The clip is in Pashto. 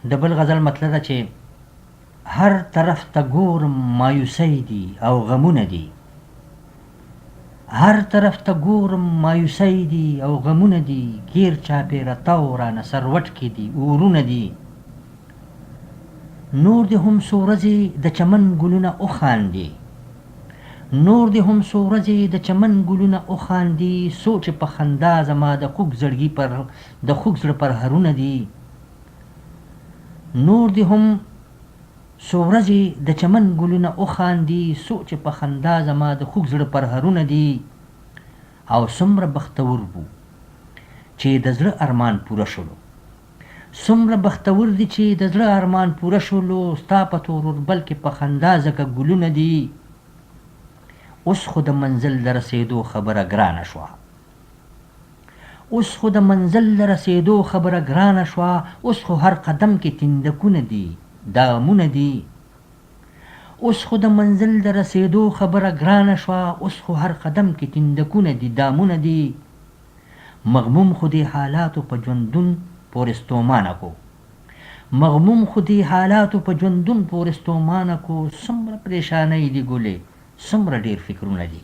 د بل غزل مطلب ده چې هر طرف ته ګورم مایوسی دي او غمونه دي، هر طرف ته ګورم مایوسی دي او غمونه دي، ګیر چاپېره تاو رانه سروټکې دي اورونه دي. نور دې هم څو ورځې د چمن ګلونه وخاندي، نور دې هم څو ورځې د چمن ګلونه وخاندي، سوچ په خندا زما د خوږ زړه پر هرونه دي. نور دې هم څو ورځې د چمن ګلونه وخاندي، سوچ په خندا زما د خوږ زړه پر هرونه دي. او څومره بختور بو چې د زړه ارمان پوره شولو، څومره بختور دي چې د زړه ارمان پوره شولو، ستا په توربل کې په خندا ځکه ګلونه دي. اوس خو د منزل د رسېدو خبره ګرانه شوه، اوس خو د منزل د رسېدو خبره ګرانه شوه، اوس خو هر قدم کې تندکونه دي دامونه دي. اوس خو د منزل د رسېدو خبره ګرانه شوه، اوس خو هر قدم کې تندکونه دي دامونه دي. مغموم خو دې حالاتو په ژوندون پورې ستومانه کو، مغموم خو دې حالاتو په ژوندون پورې ستومانه کو، څومره پریشانۍ دي ګلې څومره ډېر فکرونه دي.